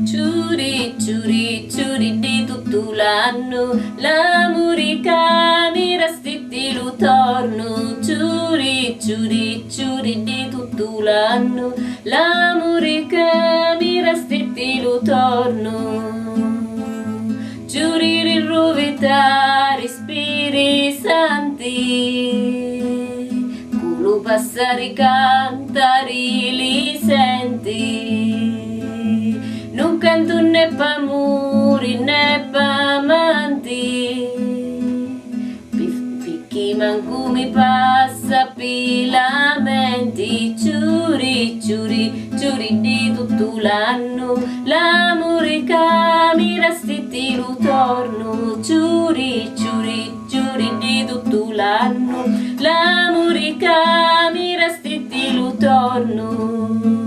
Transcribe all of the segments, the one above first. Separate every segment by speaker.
Speaker 1: Curi, curi, curi di tutto l'anno, l'amore che mi resti lo torno. Curi, curi, curi di tutto l'anno, l'amore che mi resti lo torno. Giuri rinrovita, respiri santi, culo passare cantari li senti. Non canto né pa muri né pa amanti, picchi manco mi passa pilamenti. Ciuri, ciuri, ciuri di tutto l'anno, l'amore che mi resti lo torno. Ciuri, ciuri, ciuri di tutto l'anno, l'amore che mi resti lo torno.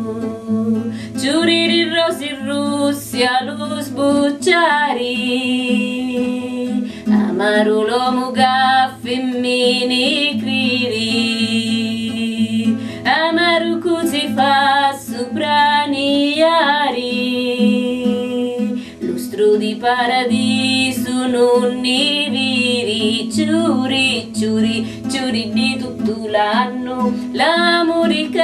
Speaker 1: Ciuri di rosi Russia lo sbucciari, amaro l'uomo che femmini criri, amaro così fa sopraniari, lustro di paradiso non ne viri. Ciuri, ciuri, ciuri di tutto l'anno, l'amore che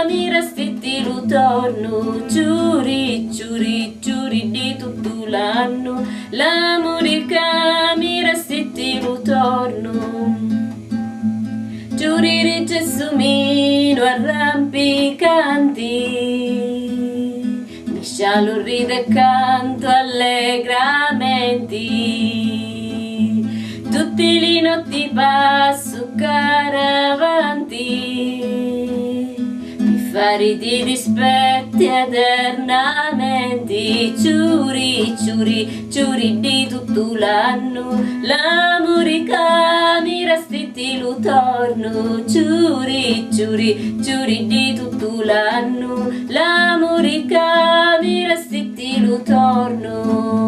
Speaker 1: mi resti lo torno. Ciuri, ciuri, ciuri di tutto l'anno, l'amore che mi resti lo torno. Ciuri di gelsomino arrampicanti, mi scialo ride e canto allegramente, tutte le notti passo caravanti, fari di rispetti eternamente. Ciuri, ciuri, ciuri di tutto l'anno, l'amore che mi resti lo torno. Ciuri, ciuri, ciuri di tutto l'anno, l'amore che mi resti lo torno.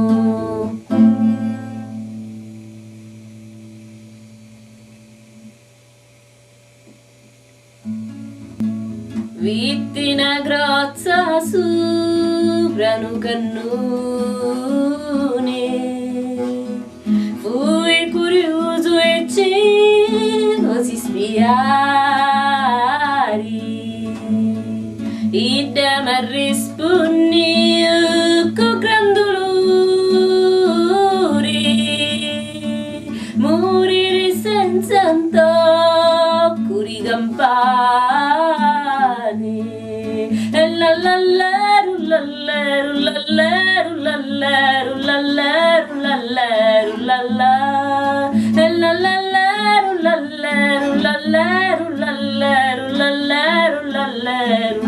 Speaker 1: Vitti una grozza sopra un cannone, fui curioso e cieco si spiari, e da mi rispondi con gran dolore, morire senza un tocco di campane. La la la la la la la la la la la la la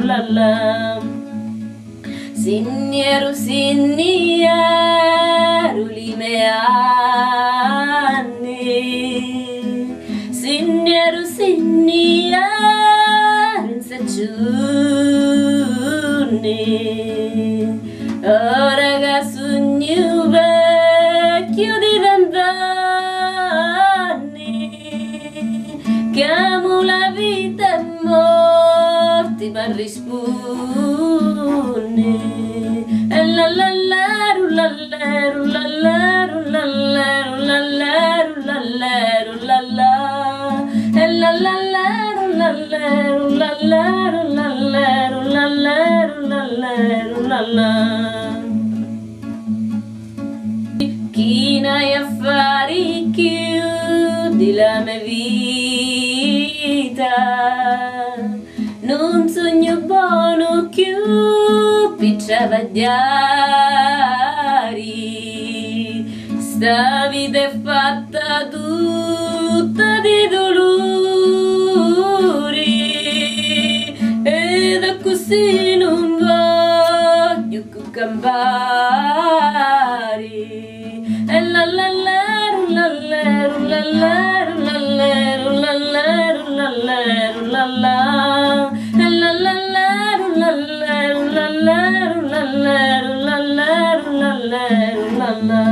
Speaker 1: la la. Signero, signero, li me anni, signero, signero, in ora che sogno vecchio di 20 anni, chiamo la vita e morti per rispondere. E la la la la la la la la la la la la, e la la la la la la la. Chi n'hai affari chiudi la mia vita, non sogno buono più picciava diari, sta vita è fatta tutta di dolori, ed è così non voglio più campare. E la la la la la la la la la la la, e la la la la la la la.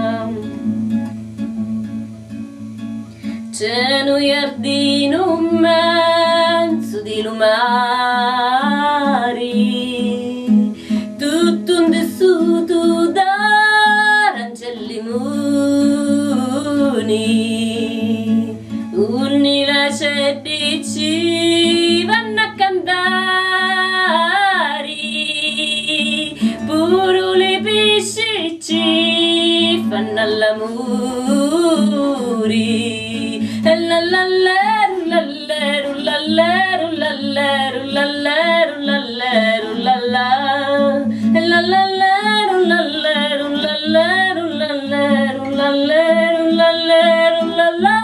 Speaker 1: C'è un giardino immenso di lumari, tutto un tessuto l'amore. E la la leru la leru la leru la leru la leru la leru la la. E la la leru la leru la leru la leru la leru la leru la la.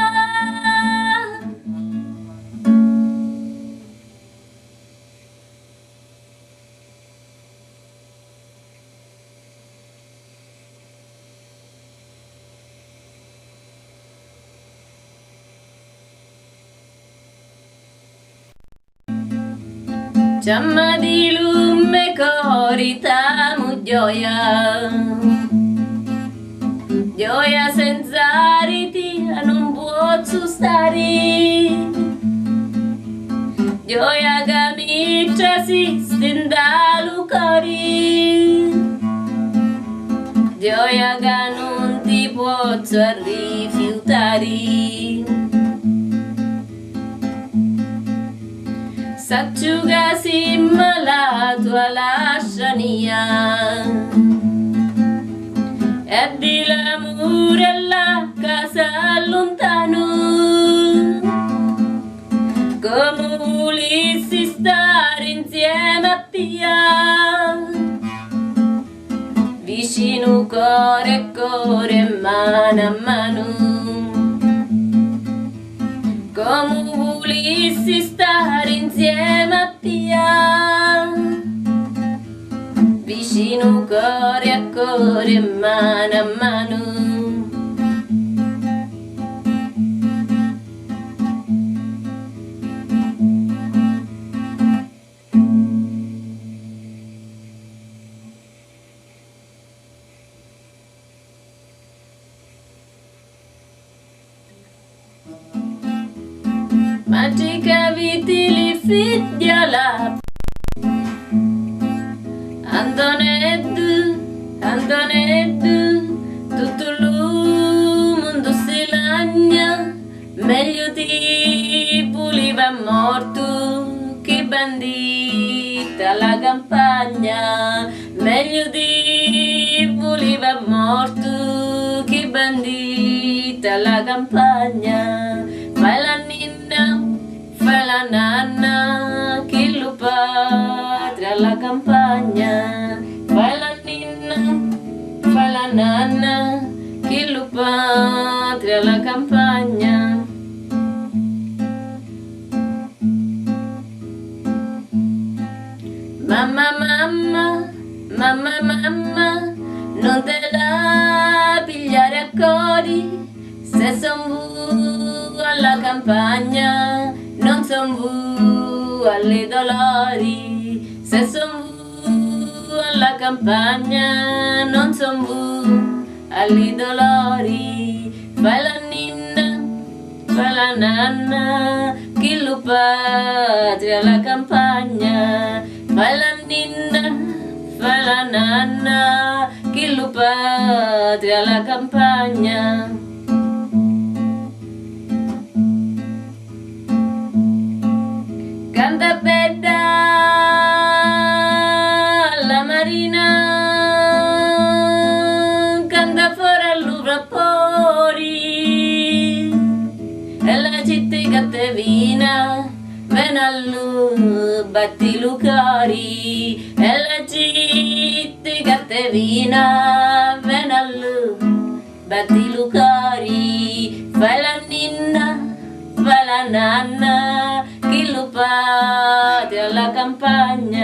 Speaker 1: Giamma di lume coritamu gioia, gioia senza riti non posso stare, gioia che mi si stenda lucori, gioia che non ti posso rifiutare. S'acciuga si malato alla sciania e di l'amore alla casa lontano, come volissi stare insieme a Pia, vicino cuore a cuore, mano a mano, come volissi stare insieme a Pia, vicino cuore a cuore, mano a mano. Magica vitili figliola Antoneddu, Antoneddu, tutto il mondo si lagna, meglio ti puliva morto che bandita alla campagna, meglio ti puliva morto che bandita alla campagna. Fai la ninna, fai la nanna, chi lo padre alla campagna. Fai la ninna, fai la nanna, chi lo padre alla campagna. Mamma, mamma, mamma, mamma, non te la pigliare a cori, se son vu alla campagna, non son vu alle dolori, se son vu alla campagna, non son vu alle dolori. Fai la ninna, fai la nanna, chi lo padre alla campagna. Fai la ninna, fai la nanna, chi lo padre alla campagna. Canta bella la marina, canta fuori all'urapori, e la città cattevina, ven allu batti lucori, e la città cattevina, ven allu batti lucori. Fai la ninna, fai la nanna, chi lo padre alla campagna.